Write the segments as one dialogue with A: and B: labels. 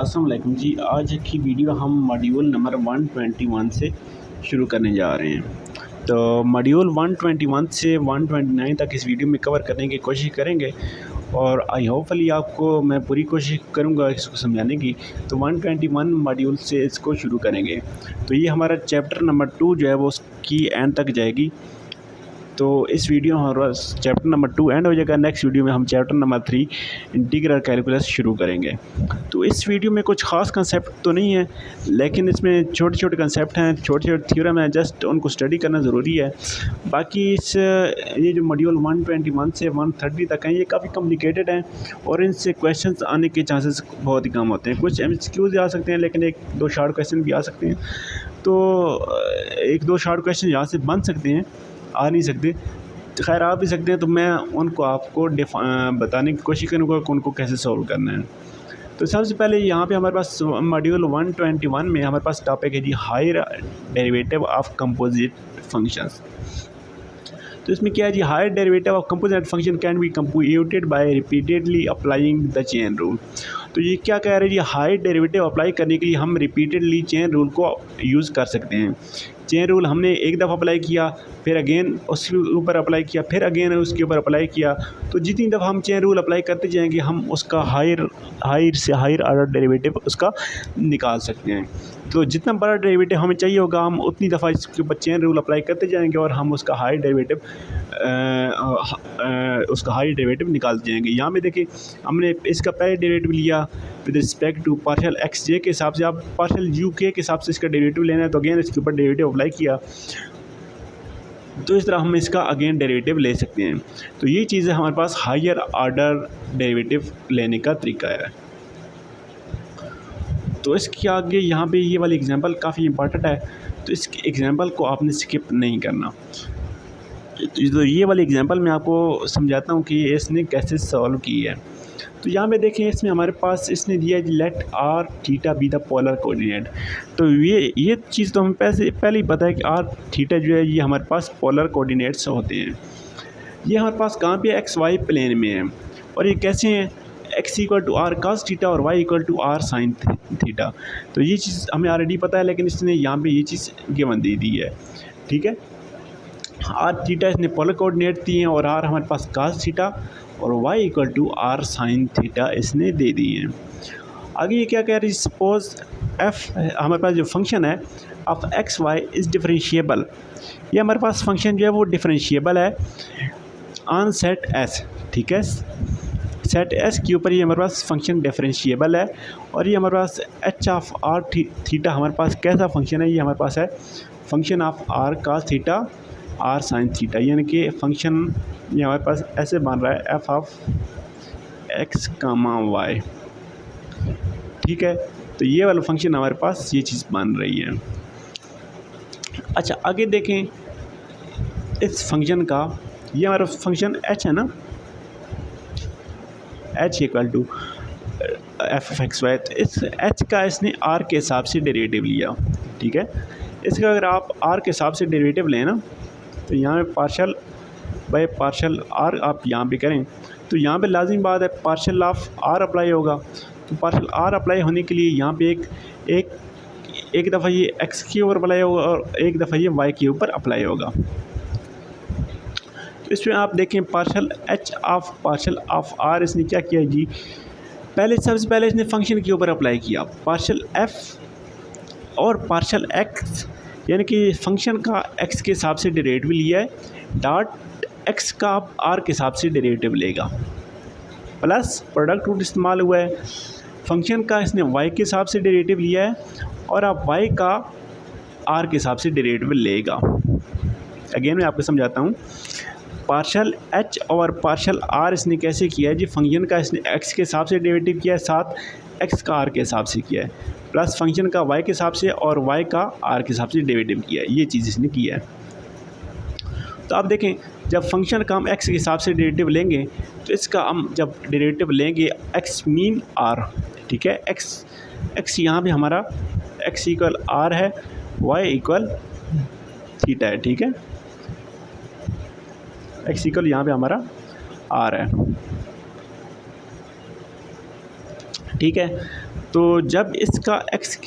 A: अस्सलाम वालेकुम जी। आज की वीडियो हम मॉड्यूल नंबर 121 से शुरू करने जा रहे हैं। तो मॉड्यूल 121 से 129 तक इस वीडियो में कवर करने की कोशिश करेंगे और आई होपफुली आपको मैं पूरी कोशिश करूंगा इसको समझाने की। तो 121 मॉड्यूल से इसको शुरू करेंगे। तो ये हमारा चैप्टर नंबर 2 जो है वो उसकी एंड तक जाएगी। तो इस वीडियो में हमारा चैप्टर नंबर 2 एंड हो जाएगा। नेक्स्ट वीडियो में हम चैप्टर नंबर 3 इंटीग्रल कैलकुलस शुरू करेंगे। तो इस वीडियो में कुछ ख़ास कंसेप्ट तो नहीं है, लेकिन इसमें छोटे छोटे कंसेप्ट हैं, छोटे छोटे थ्योरम हैं, जस्ट उनको स्टडी करना ज़रूरी है। बाकी ये जो मॉड्यूल 121 से 130 तक हैं ये काफ़ी कॉम्प्लिकेटेड हैं और इनसे क्वेश्चंस आने के चांसेस बहुत ही कम होते हैं। कुछ MCQs आ सकते हैं, लेकिन एक दो शार्ट क्वेश्चन भी आ सकते हैं। तो एक दो शार्ट क्वेश्चन यहाँ से बन सकते हैं, आ नहीं सकते। खैर आ भी सकते हैं, तो मैं उनको आपको बताने की कोशिश करूँगा कि उनको कैसे सॉल्व करना है। तो सबसे पहले यहाँ पे हमारे पास मॉड्यूल 121 में हमारे पास टॉपिक है जी higher derivative of composite functions. तो इसमें क्या है जी, higher derivative of composite function can be computed by repeatedly applying the chain rule. तो ये क्या कह रहे हैं जी, हायर डेरिवेटिव अप्लाई करने के लिए हम रिपीटेडली चेन रूल को यूज़ कर सकते हैं। चेन रूल हमने एक दफ़ा अप्लाई किया, फिर अगेन उसके ऊपर अप्लाई किया, फिर अगेन उसके ऊपर अप्लाई किया। तो जितनी दफ़ा हम चेन रूल अप्लाई करते जाएंगे हम उसका हायर से हायर ऑर्डर डेरिवेटिव उसका निकाल सकते हैं। तो जितना बड़ा डेरिवेटिव हमें चाहिए होगा हम उतनी दफ़ा इसके ऊपर चेन रूल अप्लाई करते जाएंगे और हम उसका हायर डेरिवेटिव निकालते जाएंगे। यहाँ पे देखिए हमने इसका पहले डेरिवेटिव लिया with respect to partial X J के हिसाब से, आप पार्शियल यू के हिसाब से इसका डेरिवेटिव लेना है, तो अगेन इसके ऊपर डेरिवेटिव अप्लाई किया। तो इस तरह हम इसका अगेन डेरिवेटिव ले सकते हैं। तो ये चीज़ है हमारे पास हायर ऑर्डर डेरिवेटिव लेने का तरीका है। तो इसके आगे यहाँ पे ये वाली एग्जांपल काफ़ी इंपॉर्टेंट है, तो इस एग्जांपल को आपने स्किप नहीं करना। तो ये वाली एग्जांपल मैं आपको समझाता हूँ कि इसने कैसे सॉल्व की है। तो यहाँ पे देखें, इसमें हमारे पास इसने दिया है let R theta be the polar coordinate. तो ये चीज़ तो हमें पहले ही पता है कि आर थीटा जो है ये हमारे पास पोलर कोऑर्डिनेट्स होते हैं। ये हमारे पास कहाँ पे एक्स वाई प्लेन में है और ये कैसे हैं, X equal to R cos theta और Y equal to R sign theta. तो ये चीज़ हमें ऑलरेडी पता है, लेकिन इसने यहाँ पे ये चीज़ गिवन दे दी है। ठीक है, आर थीटा इसने पोलर कोऑर्डिनेट दिए हैं और आर हमारे पास कास थीटा और y equal to R sign theta इसने दे दी है। आगे ये क्या कह रही है, सपोज f हमारे पास जो फंक्शन है of x Y is differentiable. ये हमारे पास फंक्शन जो है वो डिफरेंशिएबल है ऑन सेट s। ठीक है, सेट s के ऊपर ये हमारे पास फंक्शन डिफरेंशिएबल है और ये हमारे पास h ऑफ आर थीटा हमारे पास कैसा फंक्शन है, ये हमारे पास है function of R cos theta R sign theta. यानी कि फंक्शन ये हमारे पास ऐसे बन रहा है F of X comma Y. ठीक है, तो ये वाला फंक्शन हमारे पास ये चीज़ बन रही है। अच्छा आगे देखें इस फंक्शन का, ये हमारा फंक्शन एच है ना, H equal to F of x Y. तो इस एच का इसने आर के हिसाब से डेरिवेटिव लिया। ठीक है, इसका अगर आप आर के हिसाब से डेरिवेटिव लें ना, तो यहाँ पे पार्शल बाय पार्शल आर आप यहाँ पे करें तो यहाँ पे लाजिमी बात है पार्शल ऑफ आर अप्लाई होगा। तो पार्शल आर अप्लाई होने के लिए यहाँ पे एक दफ़ा ये एक्स के ऊपर अप्लाई होगा और एक दफ़ा ये वाई के ऊपर अप्लाई होगा। तो इसमें आप देखें partial H of partial of R इसने क्या किया जी, सबसे पहले इसने फंक्शन के ऊपर अप्लाई किया पार्शल एफ और पार्शल एक्स, यानी कि फंक्शन का एक्स के हिसाब से डेरिवेटिव लिया है, डॉट एक्स का आप आर के हिसाब से डेरिवेटिव लेगा, प्लस प्रोडक्ट रूट इस्तेमाल हुआ है। फंक्शन का इसने वाई के हिसाब से डेरिवेटिव लिया है और आप वाई का आर के हिसाब से डेरिवेटिव लेगा। अगेन मैं आपको समझाता हूँ, पार्शल एच और पार्शल आर इसने कैसे किया है जी, फंक्शन का इसने एक्स के हिसाब से डेरिवेटिव किया है, साथ एक्स का आर के हिसाब से किया है, प्लस फंक्शन का वाई के हिसाब से और वाई का आर के हिसाब से डेरिवेटिव किया है। ये चीज़ इसने किया है। तो आप देखें जब फंक्शन का हम एक्स के हिसाब से डेरिवेटिव लेंगे तो इसका हम जब डेरिवेटिव लेंगे एक्स मीन आर। ठीक है, एक्स यहाँ पे हमारा एक्स इक्वल आर है, वाई इक्वल थीटा है। ठीक है, एक्स इक्वल यहाँ पे हमारा आर है। ठीक है। तो जब इसका एक्स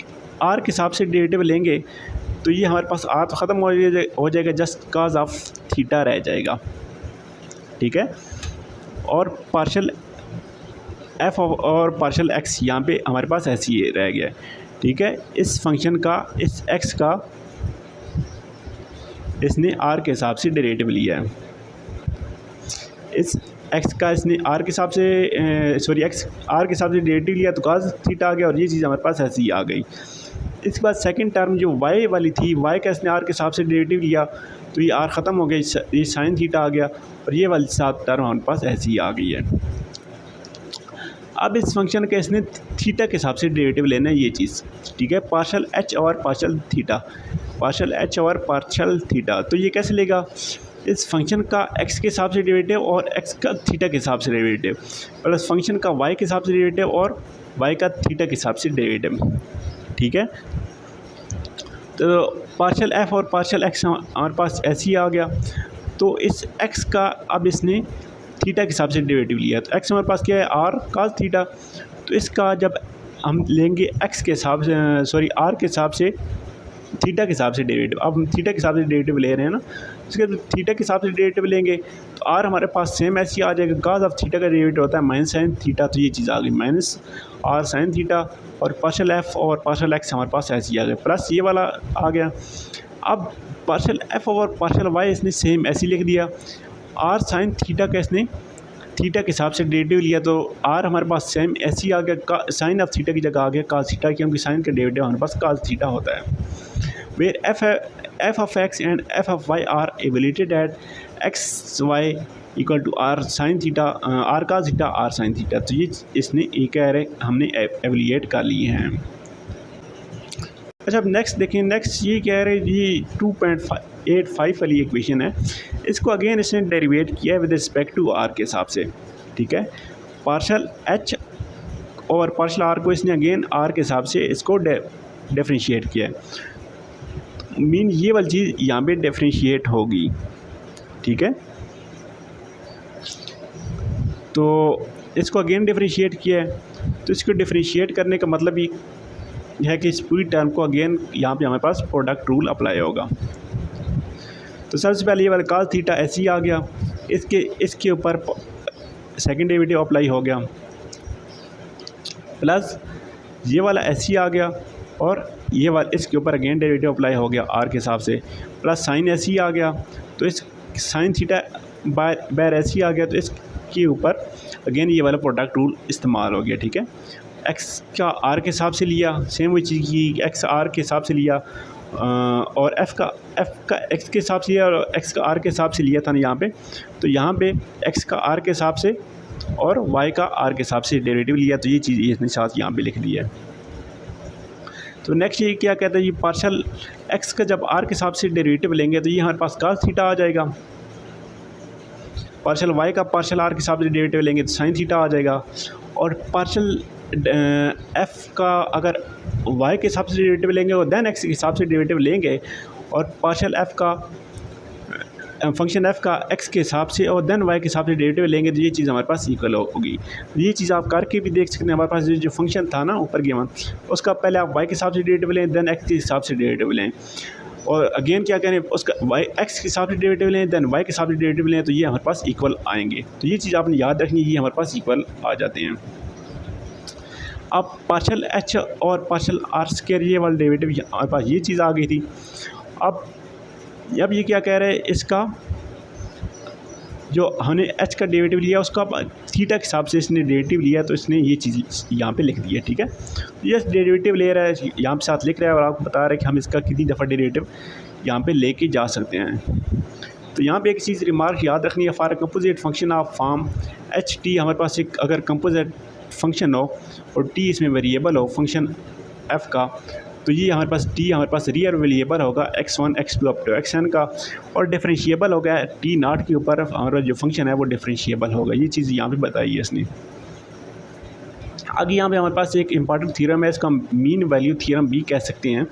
A: आर के हिसाब से डेरिवेटिव लेंगे तो ये हमारे पास आर तो ख़त्म हो जाएगा, जस्ट काज ऑफ थीटा रह जाएगा, ठीक है। और पार्शल एफ और पार्शल एक्स यहाँ पे हमारे पास ऐसे ही रह गया, ठीक है। इस फंक्शन का, इस एक्स का इसने आर के हिसाब से डेरिवेटिव लिया है, इस एक्स का इसने आर के हिसाब से एक्स आर के हिसाब से डेरिवेटिव लिया तो काज थीटा आ गया, और ये चीज़ हमारे पास ऐसी ही आ गई। इसके बाद सेकंड टर्म जो वाई वाली थी, वाई का इसने आर के हिसाब से डेरिवेटिव लिया तो ये आर ख़त्म हो गया, ये साइन थीटा आ गया, और ये वाली सात टर्म हमारे पास ऐसी ही आ गई है। अब इस फंक्शन का इसने थीटा के हिसाब से डेरिवेटिव लेना है, ये चीज़, ठीक है। पार्शल एच और पार्शल थीटा, पार्शल एच और पार्शल थीटा, तो ये कैसे लेगा, इस फंक्शन का एक्स के हिसाब से डेरिवेटिव और एक्स का थीटा के हिसाब से डेरिवेटिव, प्लस फंक्शन का वाई के हिसाब से डेरिवेटिव और वाई का थीटा के हिसाब से डेरिवेटिव, ठीक है। तो पार्शल एफ और पार्शल एक्स हमारे पास ऐसे ही आ गया। तो इस एक्स का अब इसने थीटा के हिसाब से डेरिवेटिव लिया, तो एक्स हमारे पास क्या है, आर काज थीटा, तो इसका जब हम लेंगे एक्स के हिसाब से आर के हिसाब से थीटा के हिसाब से डेरिवेटिव, अब हम थीटा के हिसाब से डेरिवेटिव ले रहे हैं ना, उसके थीटा के हिसाब से डेरिवेटिव लेंगे तो आर हमारे पास सेम ऐसे ही आ जाएगा, काज ऑफ थीटा का डेरिवेटिव होता है माइनस साइन थीटा, तो ये चीज़ आ गई माइनस आर साइन थीटा, और पार्शल एफ और पार्शल एक्स हमारे पास ऐसे ही आ गए, प्लस ये वाला आ गया। अब पार्शल एफ और पार्शल वाई इसने सेम ऐसे ही लिख दिया, आर साइन थीटा का इसने थीटा के हिसाब से डेरिवेटिव लिया तो आर हमारे पास सेम ऐसे ही आ गया, साइन ऑफ थीटा की जगह आ गया काज थीटा, क्योंकि साइन का डेरिवेटिव हमारे पास काज थीटा होता है। Where F of X and F of Y are evaluated at X Y equal to R sign theta, R cos theta R sign theta, तो ये इसने एक एरे हमने एवेल्यूएट कर लिए हैं। अच्छा, अब नेक्स्ट देखें, नेक्स्ट ये कह रहे हैं ये 2.85 वाली इक्वेशन है, इसको अगेन इसने डेरिवेट किया है विद रिस्पेक्ट टू आर के हिसाब से, ठीक है। पार्शल एच और पार्शल आर को इसने अगेन आर के हिसाब से इसको डिफरेंशिएट किया है, मीन ये वाली चीज़ यहाँ पे डिफरेंशिएट होगी, ठीक है। तो इसको अगेन डिफरेंशिएट किया है, तो इसको डिफरेंशिएट करने का मतलब ये है कि इस पूरी टर्म को अगेन यहाँ पे हमारे पास प्रोडक्ट रूल अप्लाई होगा। तो सबसे पहले ये वाला काज थीटा ऐसे ही आ गया, इसके ऊपर सेकंड डेरिवेटिव अप्लाई हो गया, प्लस ये वाला ऐसे ही आ गया, और ये वाला इसके ऊपर अगेन डेरिवेटिव अप्लाई हो गया आर के हिसाब से, प्लस साइन ऐसे ही आ गया, तो इस साइन थीटा बार ऐसे ही आ गया, तो इसके ऊपर अगेन ये वाला प्रोडक्ट रूल इस्तेमाल हो गया, ठीक है। एक्स का आर के हिसाब से लिया, सेम वही चीज़ की, एक्स आर के हिसाब से लिया, और एफ़ का एक्स के हिसाब से लिया और एक्स का आर के हिसाब से लिया था ना यहाँ पे, तो यहाँ पे एक्स का आर के हिसाब से और वाई का आर के हिसाब से डेरिवेटिव लिया, तो ये चीज़ इसने साथ यहाँ पे लिख दी है। तो नेक्स्ट ये क्या कहता है, ये पार्शल एक्स का जब आर के हिसाब से डेरिवेटिव लेंगे तो ये हमारे पास काज थीटा आ जाएगा, पार्शल वाई का पार्शल आर के हिसाब से डेरिवेटिव लेंगे तो साइन थीटा आ जाएगा, और पार्शल एफ़ का अगर वाई के हिसाब से डेरिवेटिव लेंगे और देन एक्स के हिसाब से डेरिवेटिव लेंगे, और पार्शल एफ़ का फंक्शन एफ़ का एक्स के हिसाब से और देन वाई के हिसाब से डेरिवेटिव लेंगे, तो ये चीज़ हमारे पास इक्वल होगी। ये चीज़ आप करके भी देख सकते हैं, हमारे पास जो फंक्शन था ना ऊपर गिवन, उसका पहले आप वाई के हिसाब से डेरिवेटिव लें, देन एक्स के हिसाब से डेरिवेटिव लें, और अगेन क्या करें, उसका वाई एक्स के हिसाब से डेरिवेटिव लें, देन वाई के हिसाब से डेरिवेटिव लें, तो ये हमारे पास इक्वल आएंगे। तो ये चीज़ आपने याद रखनी है, ये हमारे पास इक्वल आ जाते हैं। अब पार्शल एच और पार्शल आर स्क्वायर ये वाला डेरिवेटिव हमारे पास ये चीज़ आ गई थी। अब ये क्या कह रहे हैं, इसका जो हमने एच का डेरिवेटिव लिया उसका थीटा के हिसाब से इसने डेरिवेटिव लिया, तो इसने ये चीज़ यहाँ पे लिख दी है, ठीक है। तो ये डेरिवेटिव ले रहा है, यहाँ पे साथ लिख रहा है और आपको बता रहा है कि हम इसका कितनी दफ़ा डेरिवेटिव यहाँ पे लेके जा सकते हैं। तो यहाँ पे एक चीज़ रिमार्क याद रखनी है, for composite function of form H T, हमारे पास एक अगर कंपोजिट फंक्शन हो और टी इसमें वेरिएबल हो फंक्शन एफ़ का, तो ये हमारे पास टी हमारे पास रियल वेरिएबल होगा x1 x2 up to xn का, और डिफरेंशिएबल होगा टी नॉट के ऊपर हमारा जो फंक्शन है वो डिफरेंशिएबल होगा। ये चीज़ यहाँ पे बताई है इसने। आगे यहाँ पे हमारे पास एक इंपॉर्टेंट थ्योरम है, इसका मीन वैल्यू थ्योरम भी कह सकते हैं।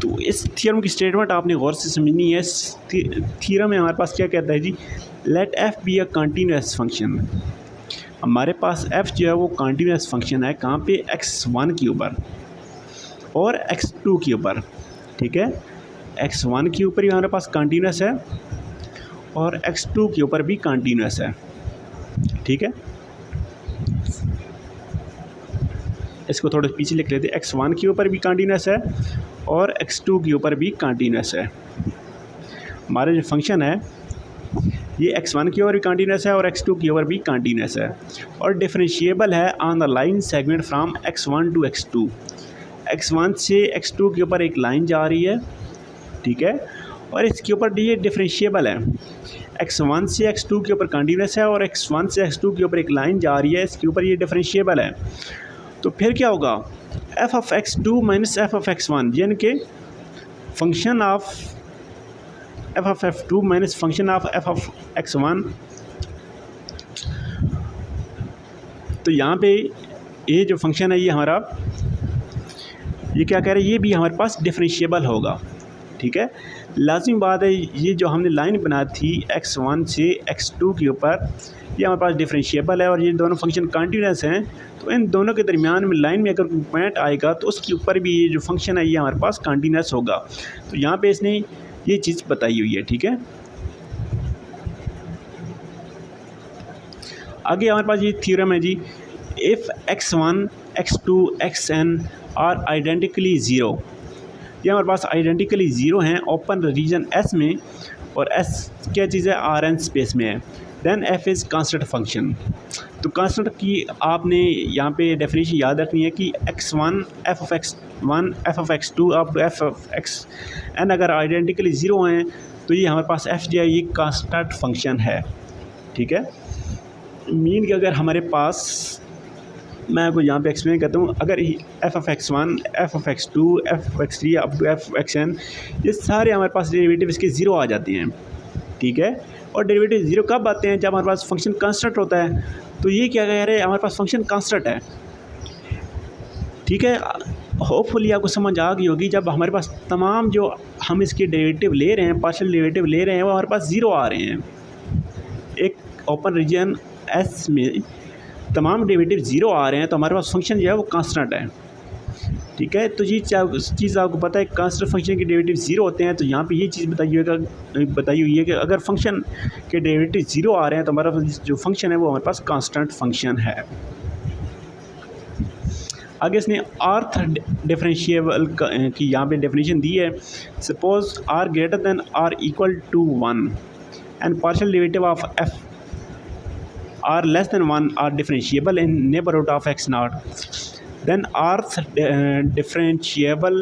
A: तो इस थ्योरम की स्टेटमेंट आपने गौर से समझनी है। थ्योरम में हमारे पास क्या कहता है जी, let F be a continuous function. हमारे पास f जो है वो कंटिन्यूस फंक्शन है, कहाँ पे, x1 के ऊपर और x2 के ऊपर, ठीक है। x1 के ऊपर ही हमारे पास कंटिन्यूस है और x2 के ऊपर भी कंटिन्यूस है, ठीक है। इसको थोड़ा पीछे लिख लेते हैं, x1 के ऊपर भी कंटिन्यूस है और x2 के ऊपर भी कंटिन्यूस है। हमारा जो फंक्शन है ये x1 की ओर भी कंटिन्यूस है और x2 की ओर भी कंटिन्यूस है और डिफरेंशिएबल है on the line segment from x1 to x2। x1 से x2 के ऊपर एक लाइन जा रही है, ठीक है, और इसके ऊपर ये डिफरेंशिएबल है। x1 से x2 के ऊपर कंटिन्यूस है और x1 से x2 के ऊपर एक लाइन जा रही है, इसके ऊपर ये डिफरेंशिएबल है। तो फिर क्या होगा, f of x2 minus f of x1, यानी कि function of f of f2 minus function of f of x1। तो यहाँ पे ये जो फंक्शन है ये हमारा, ये क्या कह रहे हैं, ये भी हमारे पास डिफरेंशिएबल होगा, ठीक है। लाजिमी बात है, ये जो हमने लाइन बनाई थी x1 से x2 के ऊपर, ये हमारे पास डिफरेंशिएबल है और ये दोनों फंक्शन कंटिन्यूस हैं। तो इन दोनों के दरमियान में लाइन में अगर कोई पॉइंट आएगा तो उसके ऊपर भी ये जो फंक्शन है ये हमारे पास कंटिन्यूस होगा। तो यहाँ पे इसने ये चीज़ बताई हुई है, ठीक है। आगे हमारे पास ये थ्योरम है जी, if x1 x2 xn are identically zero, ये हमारे पास आइडेंटिकली ज़ीरो हैं ओपन रीजन S में, और S क्या चीज़ है, Rn स्पेस में है, then f is constant function. तो कांस्टेंट की आपने यहाँ पे डेफिनेशन याद रखनी है कि x1 f of x1 f of x2 up to f of xn अगर आइडेंटिकली ज़ीरो हैं तो ये हमारे पास f जो है ये कांस्टेंट फंक्शन है, ठीक है। मीन कि अगर हमारे पास, मैं आपको यहाँ पे एक्सप्लेन करता हूँ, अगर f of x1 f of x2 f of x3 up to f of xn ये सारे हमारे पास डेरिवेटिव इसके ज़ीरो आ जाते हैं, ठीक है। और डेरिवेटिव ज़ीरो कब आते हैं, जब हमारे पास फंक्शन कांस्टेंट होता है। तो ये क्या कह रहे हैं, हमारे पास फंक्शन कांस्टेंट है, ठीक है। होपफुली आपको समझ आ गई होगी, जब हमारे पास तमाम जो हम इसके डेरिवेटिव ले रहे हैं, पार्शियल डेरिवेटिव ले रहे हैं, वो हमारे पास ज़ीरो आ रहे हैं। एक ओपन रीजन S में तमाम डेरिवेटिव ज़ीरो आ रहे हैं तो हमारे पास फंक्शन जो है वो कांस्टेंट है, ठीक है। तो ये चीज़ आपको पता है, कांस्टेंट फंक्शन के डेरिवेटिव ज़ीरो होते हैं। तो यहाँ पे ये चीज़ बताई हुई है कि अगर फंक्शन के डेरिवेटिव ज़ीरो आ रहे हैं तो हमारा जो फंक्शन है वो हमारे पास कांस्टेंट फंक्शन है। आगे इसने आर्थ डिफरेंशिएबल की यहाँ पे डेफिनेशन दी है, suppose R greater than R equal to 1 and partial derivative of f are less than 1 are differentiable in neighborhood of x naught, then rth differentiable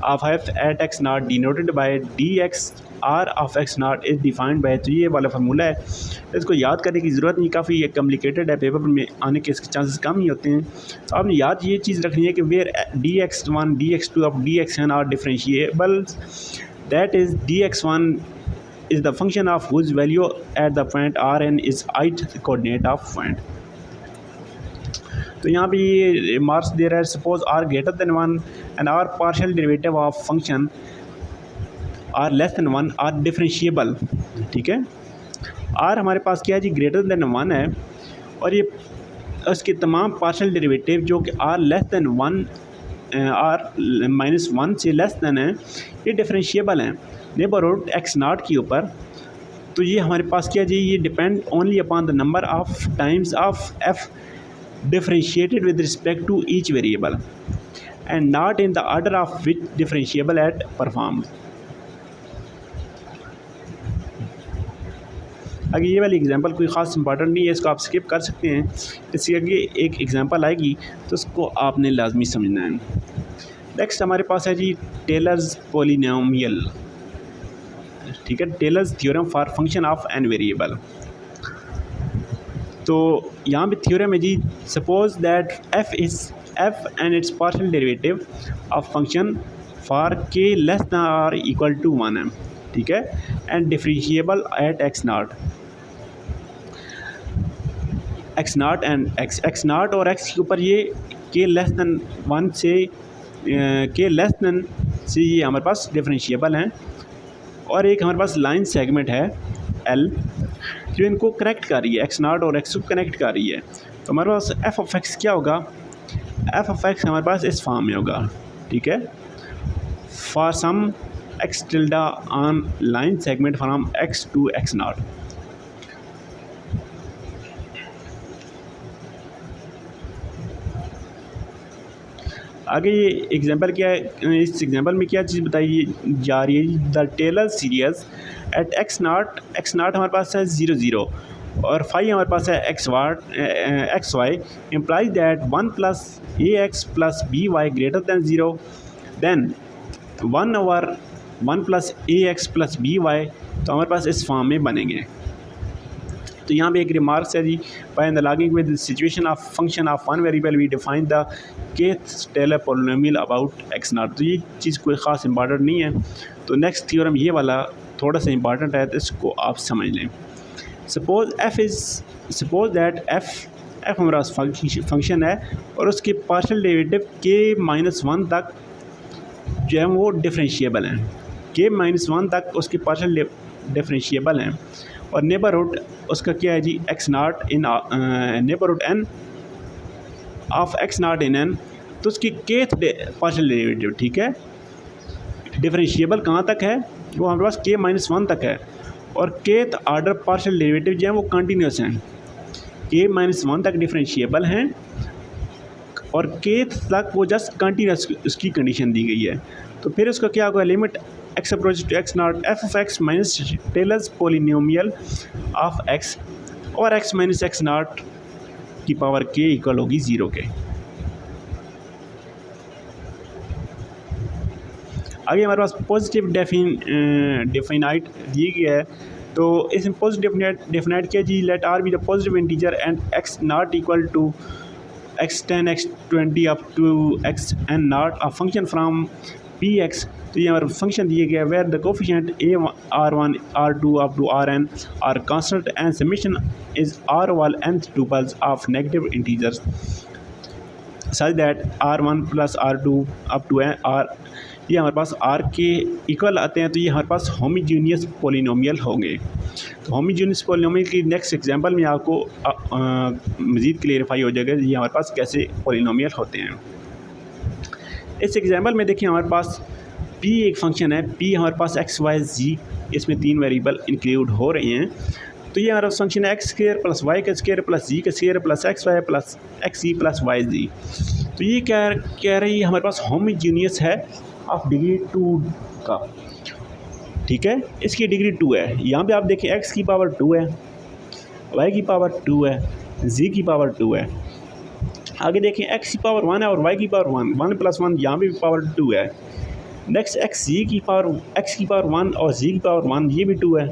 A: of f at x naught denoted by dx r of x naught is defined by, तो ये वाला formula है, इसको याद करने की ज़रूरत नहीं, काफ़ी ये कम्प्लिकेटेड है, पेपर में आने के इसके चांसेस कम ही होते हैं। तो आपने याद ये चीज़ रखनी है कि where dx1 dx2 of dxn are differentiable, that is dx1 is the function of whose value at the point Rn is ith coordinate of point। तो यहाँ पे ये मार्क्स दे रहा है, suppose r greater than 1 and r partial derivative of function r less than 1 are differentiable, ठीक है। r हमारे पास क्या है जी, ग्रेटर देन 1 है, और ये उसके तमाम पार्शियल डेरिवेटिव जो कि r less than 1 r minus 1 से लेस देन है, ये डिफरेंशिएबल हैं नेबरहुड x नॉट के ऊपर। तो ये हमारे पास क्या जी, ये depend only upon the number of times of f differentiated with respect to each variable and not in the order of which differentiable at perform. आगे ये वाली एग्जांपल कोई ख़ास इंपॉर्टेंट नहीं है, इसको आप स्किप कर सकते हैं। इसके आगे एक एग्जांपल आएगी तो उसको आपने लाजमी समझना है। नेक्स्ट हमारे पास है जी टेलर्स पॉलिनोमियल, ठीक है, Taylor's theorem for function of N variable. तो यहाँ पे थ्योरम है जी, suppose that f and its partial derivative of function for k less than R equal to 1 है, ठीक है, and differentiable at x not and x not और x के ऊपर ये k लेस दैन 1 से k लेस दैन से ये हमारे पास डिफरेंशिएबल हैं। और एक हमारे पास लाइन सेगमेंट है L जो इनको कनेक्ट कर रही है, x नॉट और x को कनेक्ट कर रही है। तो हमारे पास एफ ऑफ एक्स क्या होगा, एफ ऑफ एक्स हमारे पास इस फॉर्म में होगा, ठीक है। For some x tilde on line segment from x to x nought. आगे ये एग्जांपल क्या है, इस एग्जांपल में क्या चीज़ बताई जा रही है, the Taylor series at x nought हमारे पास है 0 0 और फाई हमारे पास है x y implies that 1 plus a x plus b y greater than 0 then 1/1 plus a x plus b y, तो हमारे पास इस फॉर्म में बनेंगे। तो यहाँ पे एक रिमार्क्स है जी, by analoging with situation of function of one variable we define the kth Taylor polynomial about X not. तो ये चीज़ कोई ख़ास इंपॉर्टेंट नहीं है, तो नेक्स्ट थ्योरम ये वाला थोड़ा सा इंपॉर्टेंट है, तो इसको आप समझ लें। सपोज दैट एफ हमारा फंक्शन है और उसके पार्शियल डेरिवेटिव k-1 तक जो है वो डिफरेंशिएबल हैं, k-1 तक उसके पार्शियल डिफरेंशिएबल हैं, और नेबरहुड उसका क्या है जी, X not in neighbourhood N of X not in N, तो उसकी केथ पार्शियल डेरिवेटिव, ठीक है, डिफरेंशिएबल कहाँ तक है, वो हमारे पास k-1 तक है, और केथ आर्डर पार्शियल डेरिवेटिव जो है वो कंटिन्यूस हैं, k-1 तक डिफरेंशिएबल हैं और केथ तक वो जस्ट कंटिन्यूस उसकी कंडीशन दी गई है। तो फिर उसका क्या होगा, limit x approach to x nought f of x minus Taylor's polynomial of x और एक्स माइनस एक्स नॉट की पावर के इक्वल होगी 0 के। आगे हमारे पास पॉजिटिव डेफिनाइट दी गया है, तो इसमें पॉजिटिव डेफिनाइट क्या जी, let R be the positive integer and X not equal to x10 x20 up to X N not a function from P X. तो ये हमारा फंक्शन दिए गया where the coefficient r1 r2 up to rn are constant and summation is r wall nth tuples of negative integers such that r1 plus r2 up to r, ये हमारे पास r के equal आते हैं, तो ये हमारे पास होमोजीनियस पोलिनोमियल होंगे। तो होमोजीनियस पोलिनोमियल की नेक्स्ट एग्जांपल में आपको मज़ीद क्लियरिफाई हो जाएगा ये हमारे पास कैसे पोलिनोमियल होते हैं। इस एग्जांपल में देखिए हमारे पास p एक फंक्शन है, p हमारे पास x y z, इसमें 3 वेरिएबल इंक्लूड हो रहे हैं। तो ये हमारा फंक्शन है x² प्लस y का स्क्वायर प्लस z का square plus X Y plus X E plus Y Z. तो ये क्या कह रही है, हमारे पास होमोजीनियस है ऑफ डिग्री 2 का, ठीक है, इसकी डिग्री 2 है। यहाँ पे आप देखें x की पावर 2 है, y की पावर 2 है, z की पावर 2 है। आगे देखें x की पावर 1 है और y की पावर 1 प्लस 1 यहाँ पे भी पावर 2 है। नेक्स्ट x की पावर 1 और z की पावर 1 ये भी 2 है,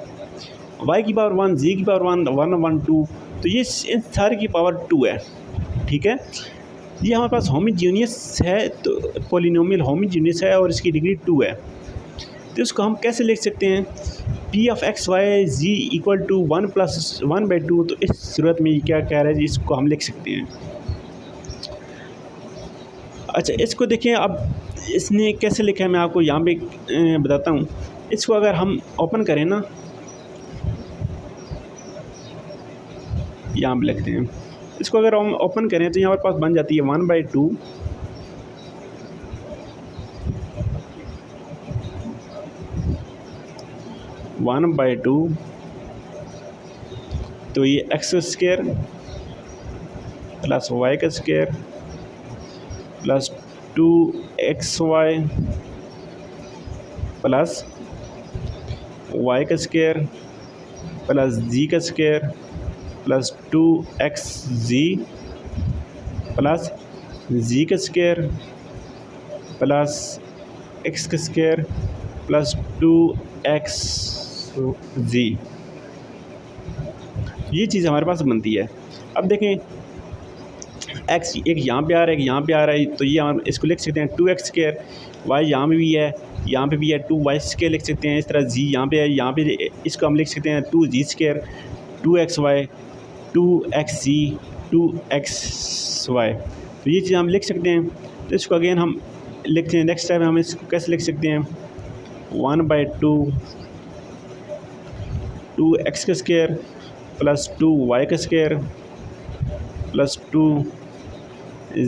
A: y की पावर 1 z की पावर 1 1 2, तो ये इन सारे की पावर 2 है, ठीक है। ये हमारे पास होमोजीनियस है, तो पोलिनोमियल होमोजीनियस है और इसकी डिग्री 2 है। तो इसको हम कैसे लिख सकते हैं, p of x y z equal to 1 plus 1/2। तो इस सूरत में क्या कह रहा है जी, इसको हम लिख सकते हैं। अच्छा, इसको देखें अब इसने कैसे लिखा है, मैं आपको यहाँ पे बताता हूँ। इसको अगर हम ओपन करें ना, यहाँ पे लिखते हैं, इसको अगर हम ओपन करें तो यहाँ पर पास बन जाती है 1/2 1/2, तो ये एक्स स्क्वायर प्लस वाई का square plus 2xy plus Y का स्क्वायर प्लस जी का स्क्वायर प्लस 2xz प्लस जी का स्क्वायर प्लस एक्स का स्क्वायर प्लस 2xz, ये चीज़ हमारे पास बनती है। अब देखें x एक यहाँ पे आ रहा है, एक यहाँ पे आ रहा है, तो ये हम इसको लिख सकते हैं 2x², y यहाँ पे भी है, यहाँ पे भी है 2y² लिख सकते हैं। इस तरह z यहाँ पे है, यहाँ पे इसको हम लिख सकते हैं 2z², 2xy, 2xz, 2xy, तो ये चीज़ हम लिख सकते हैं। तो इसको अगेन हम लिखते हैं, नेक्स्ट टाइम हम इसको कैसे लिख सकते हैं, 1/2 2x² plus 2y² plus 2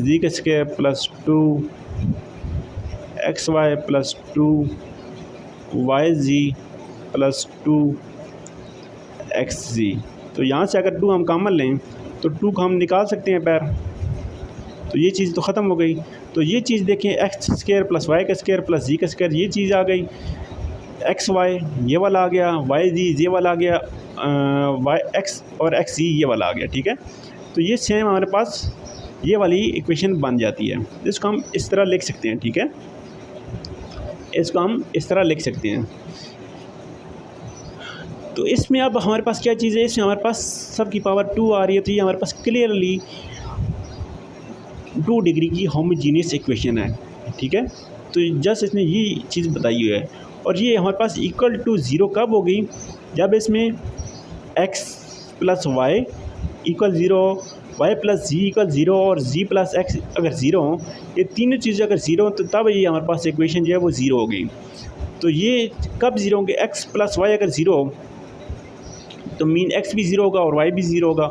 A: Z का square plus 2 X Y plus 2 Y Z plus 2 X Z. तो यहाँ से अगर 2 हम कॉमन लें तो 2 को हम निकाल सकते हैं पैर, तो ये चीज़ तो ख़त्म हो गई। तो ये चीज़ देखें, एक्स स्क्वायर प्लस वाई का स्क्वायर प्लस जी का स्क्वायर, ये चीज़ आ गई। एक्स वाई ये वाला आ गया, वाई जी ये वाला आ गया, वाई एक्स और एक्स जी ये वाला आ गया। ठीक है, तो ये सेम हमारे पास ये वाली इक्वेशन बन जाती है। इसको हम इस तरह लिख सकते हैं। ठीक है, इसको हम इस तरह लिख सकते हैं। तो इसमें अब हमारे पास क्या चीज़ है, इसमें हमारे पास सब की पावर 2 आ रही है, तो ये हमारे पास क्लियरली 2 डिग्री की होमोजीनियस इक्वेशन है। ठीक है, तो जस्ट इसने ये चीज़ बताई हुई है। और ये हमारे पास इक्वल टू ज़ीरो कब होगी, जब इसमें x plus y equal zero, y plus z equal zero और जी प्लस एक्स अगर ज़ीरो हो, ये तीनों चीज़ें अगर ज़ीरो हो तो तब ये हमारे पास इक्वेशन जो है वो ज़ीरो होगी। तो ये कब ज़ीरो होंगे, x प्लस वाई अगर ज़ीरो हो तो मीन x भी ज़ीरो होगा और y भी ज़ीरो होगा।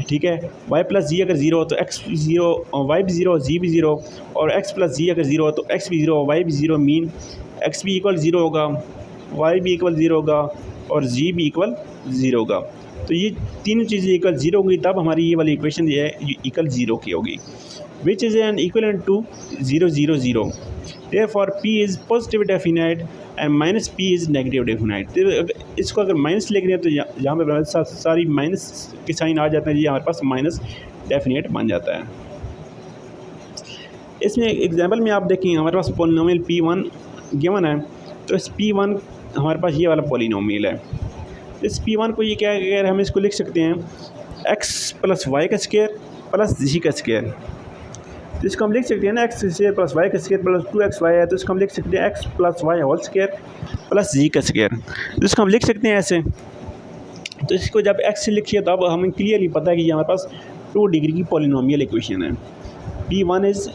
A: ठीक है, y प्लस जी अगर ज़ीरो हो तो x भी ज़ीरो, y भी ज़ीरो, जी भी ज़ीरो, और x प्लस जी अगर ज़ीरो हो तो x भी ज़ीरो, y भी ज़ीरो, मीन x भी इक्वल ज़ीरो होगा, y भी इक्वल ज़ीरो होगा और जी भी इक्वल ज़ीरो होगा। तो ये तीनों चीज़ें इक्वल ज़ीरो होंगी, तब हमारी ये वाली इक्वेशन जो है इक्वल ज़ीरो की होगी, which is an equivalent to 0 0 0। Therefore P is positive definite and minus P is negative definite। तो इसको अगर माइनस लिख रहे हैं तो यहाँ पे सारी माइनस के साइन आ जाते हैं, ये हमारे पास माइनस डेफिनेट बन जाता है। इसमें एग्जांपल में आप देखें, हमारे पास पॉलिनोमियल P1 गिवन है, तो इस P1 हमारे पास ये वाला पॉलिनोमियल है। इस P1 को ये क्या अगर हम इसको लिख सकते हैं x प्लस वाई का स्क्वायर प्लस जी का स्क्वायर। तो इसको हम लिख सकते हैं ना, एक्स स्क्वायर प्लस वाई का स्क्वायर प्लस 2x वाई है, तो इसको हम लिख सकते हैं X plus Y whole square plus जी का स्क्वायर। तो इसको हम लिख सकते हैं ऐसे। तो इसको जब एक्स से लिखिए तो अब हमें क्लियरली पता है कि ये हमारे पास 2 डिग्री की पॉलिनोमियल इक्वेशन है। P1 इज़,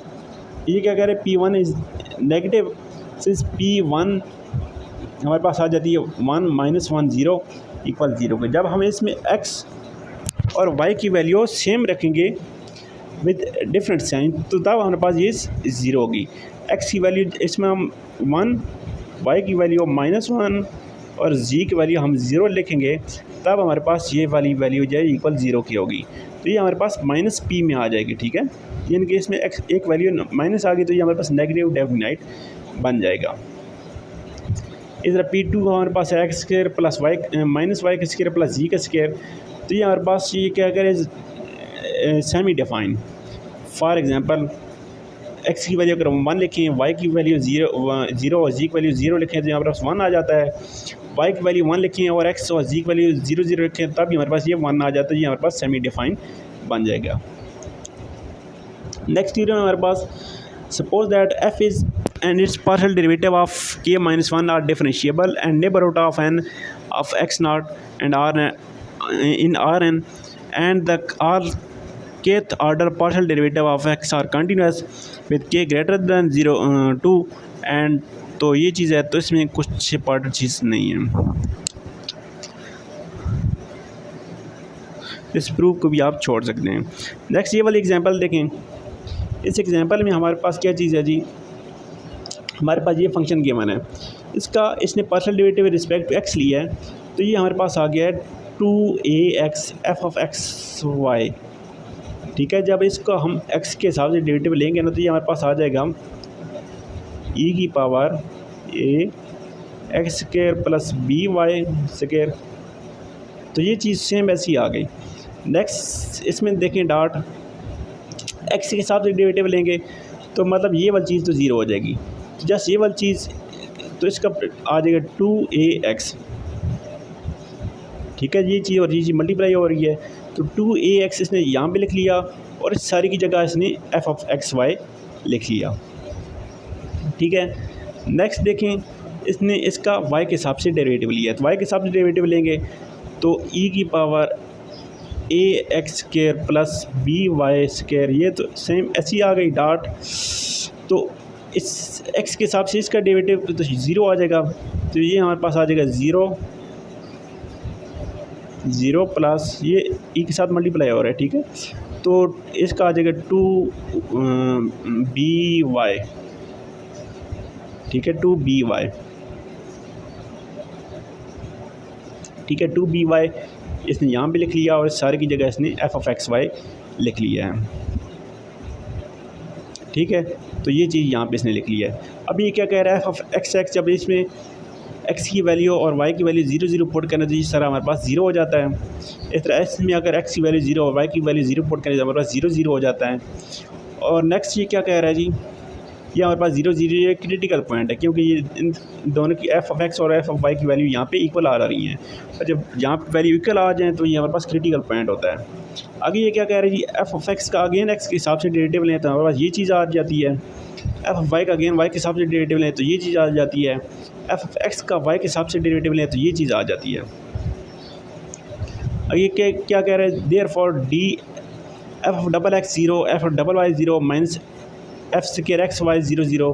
A: ये क्या कह रहे हैं, P1 is negative, since P1 हमारे पास आ जाती है 1 माइनस 1 0 इक्वल 0 के। जब हम इसमें x और y की वैल्यू सेम रखेंगे विद डिफरेंट साइन, तो तब हमारे पास ये ज़ीरो होगी। x की वैल्यू इसमें हम 1, y की वैल्यू -1 और g की वैल्यू हम 0 लिखेंगे, तब हमारे पास ये वाली वैल्यू जो है इक्वल 0 की होगी। तो ये हमारे पास माइनस p में आ जाएगी। ठीक है, यानी कि इसमें x एक वैल्यू माइनस आ गई तो ये हमारे पास नेगेटिव डेफिनाइट बन जाएगा। इस तरह P2 हमारे पास है x square plus y minus y का स्क्वायर प्लस जी का स्क्वायर। तो ये हमारे पास ये क्या करें, semi define. For example x की वैल्यू अगर हम 1 लिखें, y की वैल्यू 0 और जी की वैल्यू 0 लिखें तो यहाँ पर 1 आ जाता है। y की वैल्यू 1 लिखें और x और जी की वैल्यू 0 0 लिखें, तब भी हमारे पास ये 1 आ जाता है। ये हमारे पास सेमी डिफाइन बन जाएगा। नेक्स्ट थ्योरम हमारे पास, suppose that f is and its partial derivative of k minus 1 are differentiable and neighborhood of n of x naught and r in Rn and the r kth order partial derivative of x are continuous with k greater than 2 and तो ये चीज़ है, तो इसमें कुछ important चीज़ नहीं है। इस proof को भी आप छोड़ सकते हैं। नेक्स्ट ये वाली एग्जांपल देखें। इस एग्जांपल में हमारे पास क्या चीज़ है जी, हमारे पास ये फंक्शन गिवन है, इसने partial derivative with respect to x लिया है, तो ये हमारे पास आ गया है 2ax f of x Y. ठीक है, जब इसको हम x के हिसाब से डेरिवेटिव लेंगे ना, तो ये हमारे पास आ जाएगा e की power a x square plus b y square. तो ये चीज़ सेम ऐसी आ गई। नेक्स्ट इसमें देखें डॉट x के हिसाब से डेरिवेटिव लेंगे तो मतलब ये वाली चीज़ तो ज़ीरो हो जाएगी। जस्ट ये वाली चीज़, तो इसका आ जाएगा 2ax। ठीक है, ये चीज़ और ये चीज़ मल्टीप्लाई हो रही है, तो 2ax इसने यहाँ पे लिख लिया और इस सारी की जगह इसने f ऑफ एक्स वाई लिख लिया। ठीक है, नेक्स्ट देखें, इसने इसका y के हिसाब से डेरिवेटिव लिया, तो y के हिसाब से डेरिवेटिव लेंगे तो e की power a x square plus b y square, ये तो सेम ऐसी आ गई डॉट। तो इस x के हिसाब से इसका डेरिवेटिव तो 0 आ जाएगा, तो ये हमारे पास आ जाएगा 0 ज़ीरो प्लस ये ई के साथ मल्टीप्लाई हो रहा है, ठीक है। तो इसका आ जाएगा 2by, ठीक है, 2by, ठीक है, 2by इसने यहाँ पे लिख लिया और सारे की जगह इसने f(x, y) लिख लिया है, ठीक है। तो ये चीज़ यहाँ पे इसने लिख लिया है। अब ये क्या कह रहा है, f(x), जब इसमें x की वैल्यू और y की वैल्यू 0 0 पुट करना, तो इस तरह हमारे पास 0 हो जाता है। इस तरह s में अगर x की वैल्यू 0 और y की वैल्यू 0 पुट करें तो हमारे पास 0 0 हो जाता है। और नेक्स्ट ये क्या कह रहा है जी, ये हमारे पास 0 0 ये क्रिटिकल पॉइंट है, क्योंकि ये इन दोनों की f(x) और f(y) की वैल्यू यहाँ पे इक्वल आ रही हैं, और जब यहाँ पे वैल्यू इक्वल आ जाए तो ये हमारे पास क्रिटिकल पॉइंट होता है। आगे ये क्या कह रहे हैं जी, f(x) का अगेन x के हिसाब से डेरिवेटिव लें तो हमारे पास ये चीज़ आ जाती है, f(y) का अगेन y के हिसाब से डेरिवेटिव लें तो ये चीज़ आ जाती है, f(x) का y के हिसाब से डेरिवेटिव लें तो ये चीज़ आ जाती है। अब ये क्या कह रहे हैं, therefore D f(x) 0 f(y) 0 minus f(x, y) 0 0।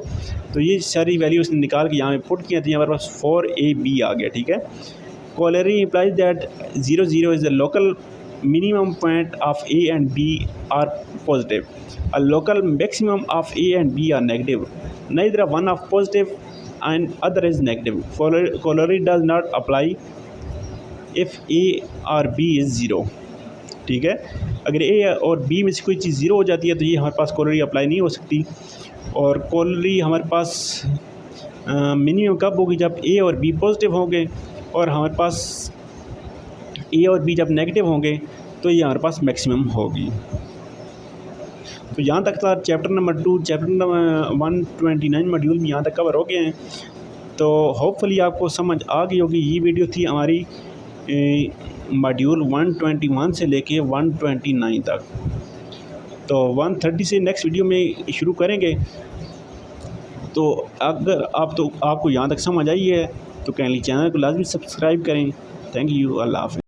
A: तो ये सारी वैल्यू उसने निकाल के यहाँ पे पुट किया, तो हमारे पास 4ab आ गया, ठीक है। Corollary implies that 0 0 is the local minimum point of A and B are positive. A local maximum of A and B are negative. Neither one of positive and other is negative. Corollary does not apply if A or B is 0. ठीक है, अगर A और B में से कोई चीज़ 0 हो जाती है तो ये हमारे पास corollary अप्लाई नहीं हो सकती। और corollary हमारे पास मिनिमम कब होगी, जब A और B पॉजिटिव होंगे, और हमारे पास ए और बी जब नेगेटिव होंगे तो ये हमारे पास मैक्सिमम होगी। तो यहाँ तक था chapter number 2, chapter number 129 module में यहाँ तक कवर हो गए हैं। तो होपफुली आपको समझ आ गई होगी। ये वीडियो थी हमारी मॉड्यूल 121 से लेके 129 तक। तो 130 से नेक्स्ट वीडियो में शुरू करेंगे। तो अगर आपको यहाँ तक समझ आई है तो काइंडली चैनल को लाजमी सब्सक्राइब करें। थैंक यू, अल्लाह हाफ़िज़।